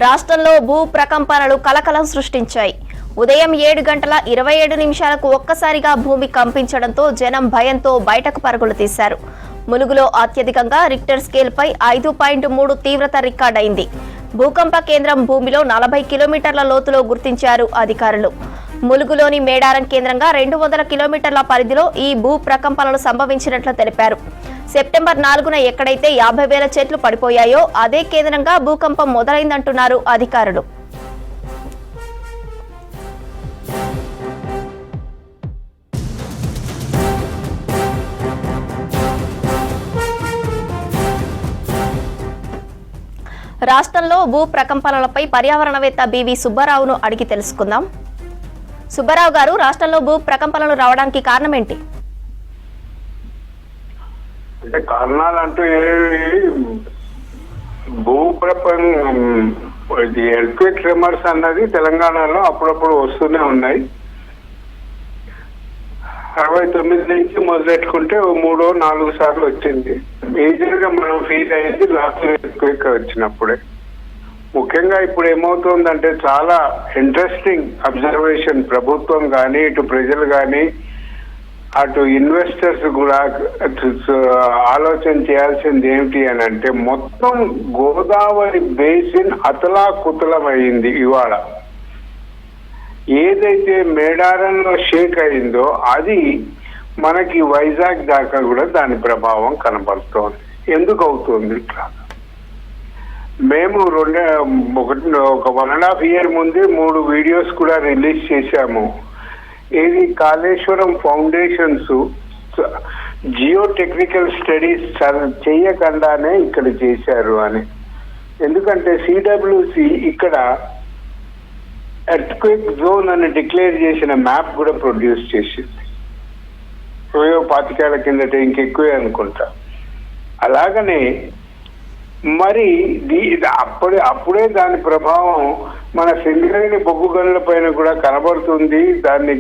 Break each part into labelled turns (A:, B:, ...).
A: రాష్ట్రంలో భూ ప్రకంపనలు కలకలం సృష్టించాయి. ఉదయం 7 గంటల 27 నిమిషాలకు ఒక్కసారిగా భూమి కంపించడంతో జనం భయంతో బయటకు పరుగులు తీశారు. ములుగులో అత్యధికంగా రిక్టర్ స్కేల్పై 5.3 తీవ్రత రికార్డైంది. భూకంప కేంద్రం భూమిలో 40 కిలోమీటర్ల లోతులో గుర్తించారు అధికారులు. ములుగులోని మేడారం కేంద్రంగా 200 కిలోమీటర్ల పరిధిలో ఈ భూ ప్రకంపనలు సంభవించినట్లు తెలిపారు. సెప్టెంబర్ 4న ఎక్కడైతే 50,000 చెట్లు పడిపోయాయో అదే కేంద్రంగా భూకంపం మొదలైందంటున్నారు అధికారులు. రాష్ట్రంలో భూ ప్రకంపనలపై పర్యావరణవేత్త బివి సుబ్బారావును అడిగి తెలుసుకుందాం. సుబ్బారావు గారు, రాష్ట్రంలో భూ ప్రకంపనలు రావడానికి కారణం ఏంటి?
B: అంటే కారణాలు అంటూ ఎర్త్క్వేక్ ట్రెమర్స్ అన్నది తెలంగాణలో అప్పుడప్పుడు వస్తూనే ఉన్నాయి. 69 నుంచి మొదలెట్టుకుంటే 3-4 సార్లు వచ్చింది. మేజర్ గా మనం ఫీల్ అయ్యేది లాస్ట్ ఎర్త్క్వేక్ వచ్చినప్పుడే. ముఖ్యంగా ఇప్పుడు ఏమవుతుందంటే చాలా ఇంట్రెస్టింగ్ అబ్జర్వేషన్, ప్రభుత్వం కానీ ఇటు ప్రజలు కానీ అటు ఇన్వెస్టర్స్ కూడా ఆలోచన చేయాల్సింది ఏమిటి అని అంటే, మొత్తం గోదావరి బేసిన్ అతలాకుతలమైంది. ఇవాళ ఏదైతే మేడారంలో షేక్ అయిందో అది మనకి వైజాగ్ దాకా కూడా దాని ప్రభావం కనబడుతోంది. ఎందుకు అవుతుంది ఇట్లా? మేము ఒక 1.5 year ముందే 3 వీడియోస్ కూడా రిలీజ్ చేశాము. ఇది Kaleshwaram foundations geo technical studies చేయకుండానే ఇక్కడ చేశారు అని. ఎందుకంటే సిడబ్ల్యూసి ఇక్కడ ఎర్త్క్వేక్ జోన్ అని డిక్లేర్ చేసిన మ్యాప్ కూడా ప్రొడ్యూస్ చేసింది. 25 ఏళ్ల కిందట, ఇంకెక్కువే అనుకుంటా. అలాగనే మరి అప్పుడే దాని ప్రభావం మన సింగరేణి బొగ్గు గనుల పైన కూడా కనబడుతుంది. దాన్ని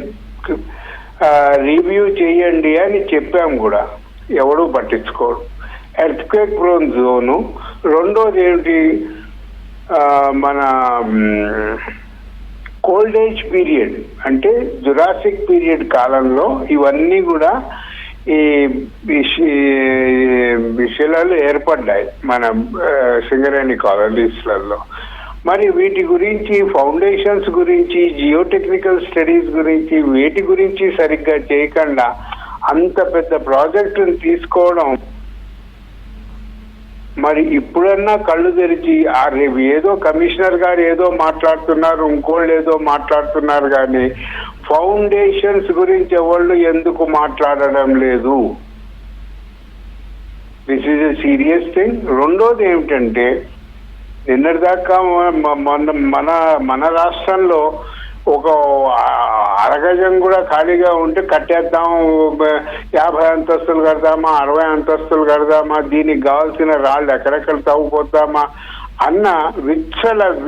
B: రివ్యూ చేయండి అని చెప్పాం కూడా, ఎవడూ పట్టించుకోడు. Earthquake prone zone. రెండోది ఏమిటి, మన కోల్డ్ ఏజ్ పీరియడ్ అంటే జురాసిక్ పీరియడ్ కాలంలో ఇవన్నీ కూడా ఈ శిలలు ఏర్పడ్డాయి మన సింగరేణి కాలనీస్లలో. మరి వీటి గురించి, ఫౌండేషన్స్ గురించి, జియోటెక్నికల్ స్టడీస్ గురించి, వీటి గురించి సరిగ్గా చేయకుండా అంత పెద్ద ప్రాజెక్టును తీసుకోవడం, మరి ఇప్పుడన్నా కళ్ళు తెరిచి రేపు ఏదో కమిషనర్ గారు ఏదో మాట్లాడుతున్నారు, ఇంకోళ్ళు ఏదో మాట్లాడుతున్నారు, కానీ ఫౌండేషన్స్ గురించి ఎవళ్ళు ఎందుకు మాట్లాడడం లేదు? This is a serious thing. రెండోది ఏమిటంటే, నిన్నటిదాకా మన రాష్ట్రంలో ఒక అరగజం కూడా ఖాళీగా ఉంటే కట్టేద్దాం, 50 అంతస్తులు కడదామా, 60 అంతస్తులు కడదామా, దీనికి కావాల్సిన రాళ్ళు ఎక్కడెక్కడ తవ్వుకొద్దామా అన్న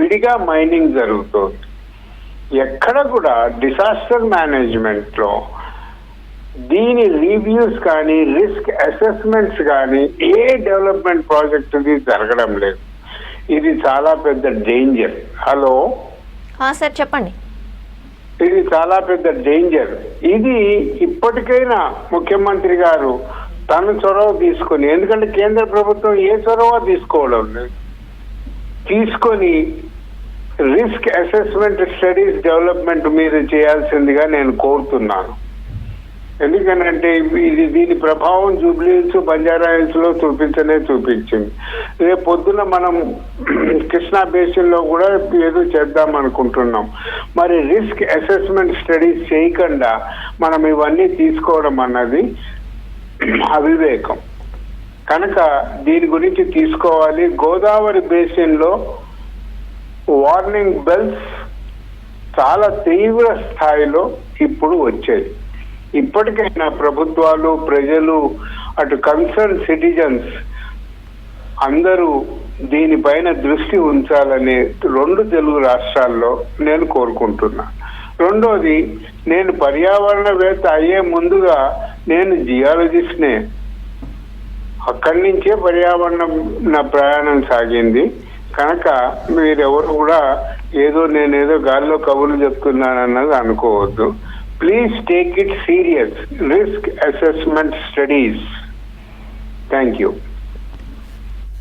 B: విడిగా మైనింగ్ జరుగుతుంది. ఎక్కడ కూడా డిసాస్టర్ మేనేజ్మెంట్ లో దీని రివ్యూస్ కానీ, రిస్క్ అసెస్మెంట్స్ కానీ ఏ డెవలప్మెంట్ ప్రాజెక్ట్ జరగడం లేదు. ఇది చాలా పెద్ద డేంజర్. హలో
A: సార్, చెప్పండి.
B: ఇది చాలా పెద్ద డేంజర్. ఇది ఇప్పటికైనా ముఖ్యమంత్రి గారు తన చొరవ తీసుకొని, ఎందుకంటే కేంద్ర ప్రభుత్వం ఏ చొరవ తీసుకోవడం లేదు, తీసుకొని రిస్క్ అసెస్మెంట్ స్టడీస్ డెవలప్మెంట్ మీద చేయాల్సిందిగా నేను కోరుతున్నాను. ఎందుకనంటే దీని ప్రభావం జూబ్లీహిల్స్, బంజారాహిల్స్ లో చూపించింది. రేపు పొద్దున మనం కృష్ణా బేసిన్ లో కూడా ఏదో చేద్దాం అనుకుంటున్నాం. మరి రిస్క్ అసెస్మెంట్ స్టడీస్ చేయకుండా మనం ఇవన్నీ తీసుకోవడం అన్నది అవివేకం. కనుక దీని గురించి తీసుకోవాలి. గోదావరి బేసిన్ లో వార్నింగ్ బెల్స్ చాలా తీవ్ర స్థాయిలో ఇప్పుడు వచ్చాయి. ఇప్పటికైనా ప్రభుత్వాలు, ప్రజలు, అటు కన్సర్న్ సిటిజన్స్ అందరూ దీనిపైన దృష్టి ఉంచాలని 2 తెలుగు రాష్ట్రాల్లో నేను కోరుకుంటున్నా. రెండోది, నేను పర్యావరణవేత్త అయ్యే ముందుగా నేను జియాలజిస్ట్నే. అక్కడి నుంచే పర్యావరణ ప్రయాణం సాగింది. కనుక మీరెవరు కూడా నేనేదో గాల్లో కబుర్లు చెప్తున్నానన్నది అనుకోవద్దు. Please take it serious. Risk assessment studies. Thank you.